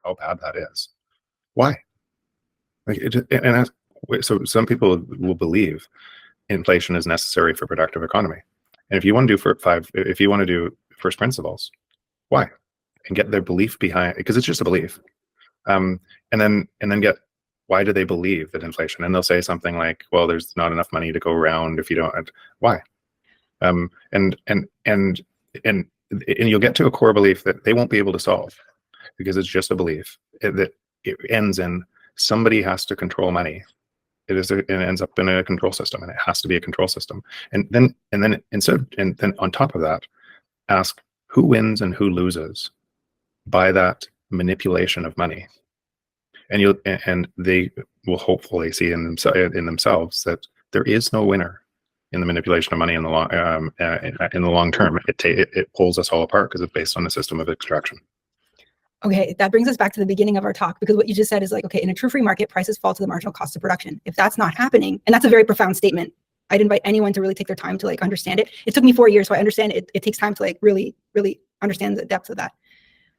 how bad that is. Why? Like so some people will believe inflation is necessary for productive economy. And if you want to do first principles, why? And get their belief behind, because it's just a belief. And then get, why do they believe that inflation? And they'll say something like, well, there's not enough money to go around if you don't. Why? And you'll get to a core belief that they won't be able to solve, because it's just a belief that it ends in somebody has to control money. It ends up in a control system, and it has to be a control system. And then on top of that, ask who wins and who loses by that manipulation of money. And they will hopefully see in themselves that there is no winner in the manipulation of money in the long term. It pulls us all apart because it's based on a system of extraction. Okay, that brings us back to the beginning of our talk, because what you just said is like, okay, in a true free market, prices fall to the marginal cost of production. If that's not happening, and that's a very profound statement, I'd invite anyone to really take their time to like understand it. It took me 4 years, so I understand it. It takes time to like really, really understand the depth of that.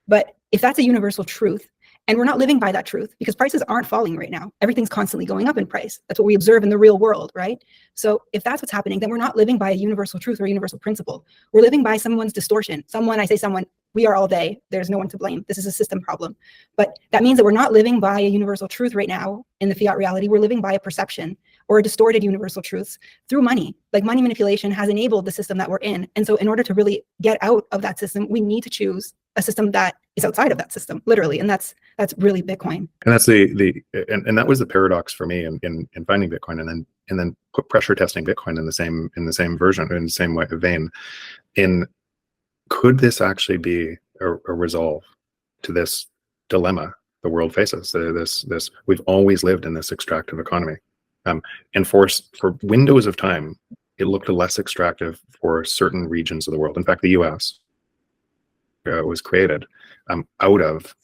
But if that's a universal truth, and we're not living by that truth, because prices aren't falling right now. Everything's constantly going up in price. That's what we observe in the real world, right? So if that's what's happening, then we're not living by a universal truth or a universal principle. We're living by someone's distortion. I say someone, we are all they. There's no one to blame. This is a system problem. But that means that we're not living by a universal truth right now in the fiat reality. We're living by a perception or a distorted universal truths through money. Like money manipulation has enabled the system that we're in. And so in order to really get out of that system, we need to choose a system that is outside of that system, literally. And that's really Bitcoin. And that's and that was the paradox for me in finding Bitcoin, and then put pressure testing Bitcoin in the same version, in the same vein. Could this actually be a resolve to this dilemma the world faces? This we've always lived in this extractive economy, and for windows of time, it looked less extractive for certain regions of the world. In fact, the U.S. Was created out of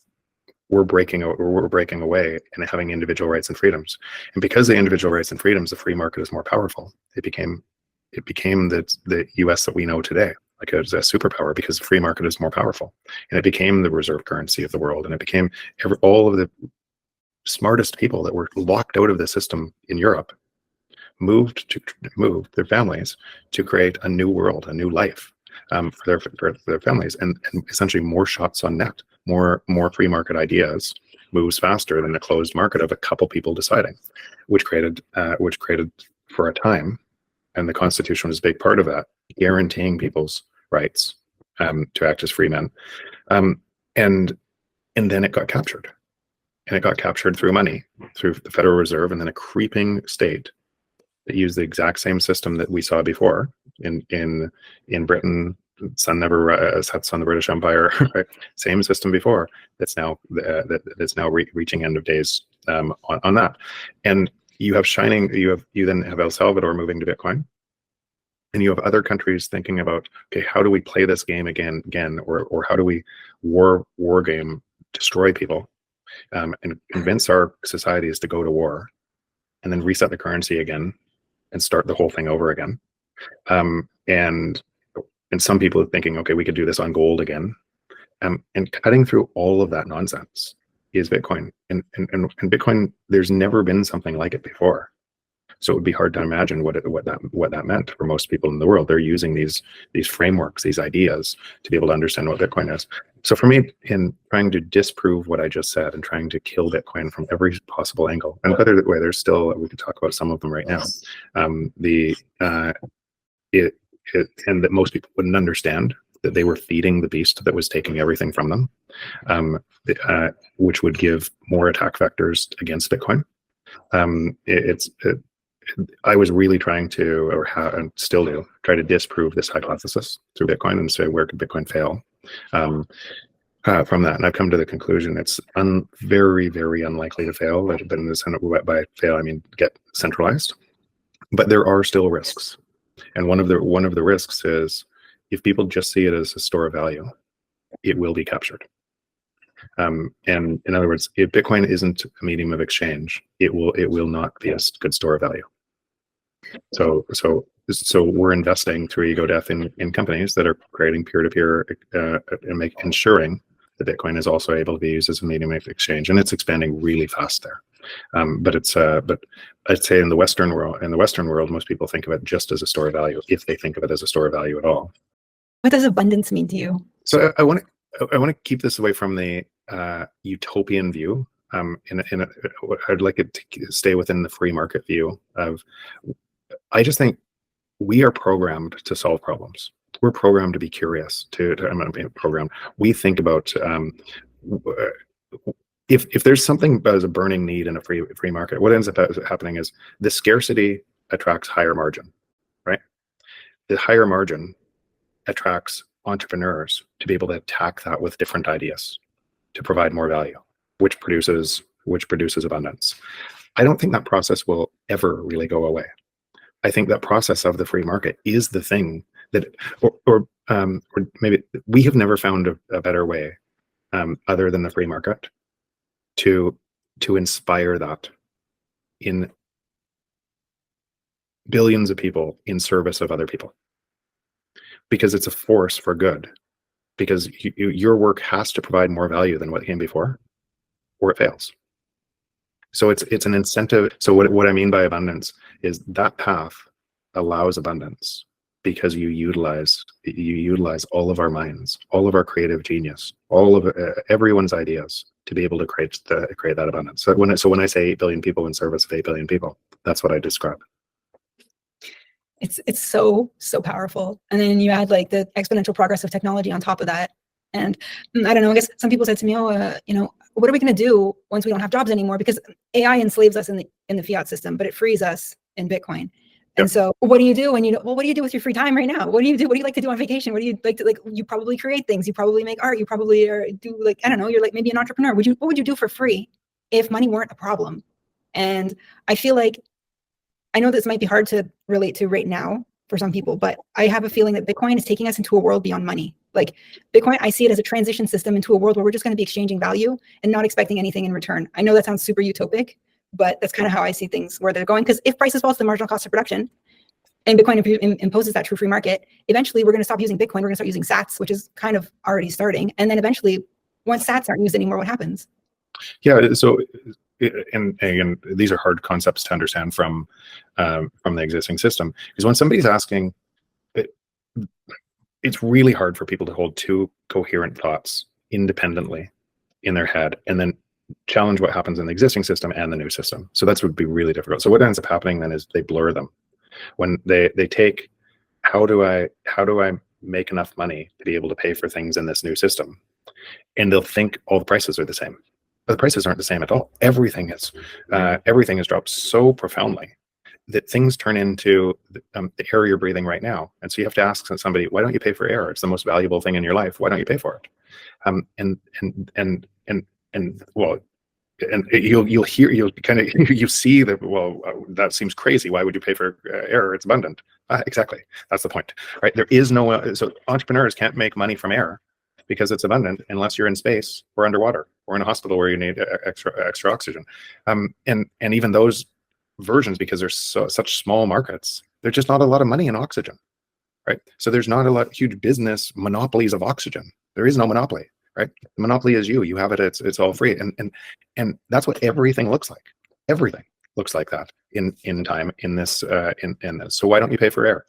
we're breaking away and having individual rights and freedoms. And because the individual rights and freedoms, the free market is more powerful. It became the U.S. that we know today. Like a superpower, because the free market is more powerful, and it became the reserve currency of the world, and it became all of the smartest people that were locked out of the system in Europe moved their families to create a new world, a new life for their families, and essentially more shots on net, more free market ideas moves faster than a closed market of a couple people deciding, which created for a time, and the Constitution was a big part of that, guaranteeing people's rights to act as free men, and then it got captured, and it got captured through money, through the Federal Reserve, and then a creeping state that used the exact same system that we saw before in Britain. Sun never sets on the British Empire, right? Same system before. That's now reaching end of days on that, and you then have El Salvador moving to Bitcoin. And you have other countries thinking about, okay, how do we play this game again, or how do we war game, destroy people, and convince our societies to go to war, and then reset the currency again, and start the whole thing over again. And some people are thinking, okay, we could do this on gold again, and cutting through all of that nonsense is Bitcoin. And Bitcoin, there's never been something like it before. So it would be hard to imagine what that meant for most people in the world. They're using these frameworks, these ideas, to be able to understand what Bitcoin is. So for me, in trying to disprove what I just said and trying to kill Bitcoin from every possible angle, and by the way, there's still, we could talk about some of them right now, and that most people wouldn't understand that they were feeding the beast that was taking everything from them, which would give more attack vectors against Bitcoin. I was really trying to, and still do, try to disprove this hypothesis through Bitcoin and say, where could Bitcoin fail from that? And I've come to the conclusion it's very, very unlikely to fail. By fail, I mean get centralized. But there are still risks. And one of the risks is if people just see it as a store of value, it will be captured. And in other words, if Bitcoin isn't a medium of exchange, it will not be a good store of value. So we're investing through ego death in companies that are creating peer-to-peer and ensuring that Bitcoin is also able to be used as a medium of exchange, and it's expanding really fast there. But I'd say in the Western world, most people think of it just as a store of value, if they think of it as a store of value at all. What does abundance mean to you? So I want to keep this away from the utopian view. I'd like it to stay within the free market view of. I just think we are programmed to solve problems. We're programmed to be curious. I'm not being programmed. We think about if there's something as a burning need in a free market, what ends up happening is the scarcity attracts higher margin, right? The higher margin attracts entrepreneurs to be able to attack that with different ideas to provide more value, which produces abundance. I don't think that process will ever really go away. I think that process of the free market is the thing that, or maybe we have never found a better way other than the free market to inspire that in billions of people in service of other people, because it's a force for good, because your work has to provide more value than what came before, or it fails. So it's an incentive. So what I mean by abundance is that path allows abundance because you utilize all of our minds, all of our creative genius, all of everyone's ideas to be able to create that abundance. So when I say 8 billion people in service of 8 billion people, that's what I describe. It's so powerful. And then you add like the exponential progress of technology on top of that. And I don't know, I guess some people said to me, what are we going to do once we don't have jobs anymore? Because AI enslaves us in the fiat system, but it frees us in Bitcoin. And so what do you do when what do you do with your free time right now? What do you do? What do you like to do on vacation? What do you like to, you probably create things. You probably make art. You probably do I don't know, you're like maybe an entrepreneur. What would you do for free if money weren't a problem? And I feel like, I know this might be hard to relate to right now for some people, but I have a feeling that Bitcoin is taking us into a world beyond money. Like Bitcoin, I see it as a transition system into a world where we're just going to be exchanging value and not expecting anything in return. I know that sounds super utopic, but that's kind of how I see things where they're going. Because if prices fall to the marginal cost of production and Bitcoin imposes that true free market, eventually we're going to stop using Bitcoin. We're going to start using sats, which is kind of already starting. And then eventually, once sats aren't used anymore, what happens? Yeah. So, and again, these are hard concepts to understand from the existing system, because when somebody's asking, it's really hard for people to hold two coherent thoughts independently in their head and then challenge what happens in the existing system and the new system. So that's would be really difficult. So what ends up happening then is they blur them. When they take, how do I make enough money to be able to pay for things in this new system? And they'll think all the prices are the same. But the prices aren't the same at all. Everything has dropped so profoundly that things turn into the air you're breathing right now. And so you have to ask somebody, why don't you pay for air? It's the most valuable thing in your life. Why don't you pay for it? You see that, well, that seems crazy. Why would you pay for air? It's abundant. Exactly. That's the point, right? There is no, so entrepreneurs can't make money from air because it's abundant unless you're in space or underwater or in a hospital where you need extra oxygen. And even those versions, because they're such small markets, there's just not a lot of money in oxygen, right? So there's not a lot huge business monopolies of oxygen. There is no monopoly, right? The monopoly is you have it. It's all free, and that's what everything looks like. Everything looks like that in time in this. So why don't you pay for air?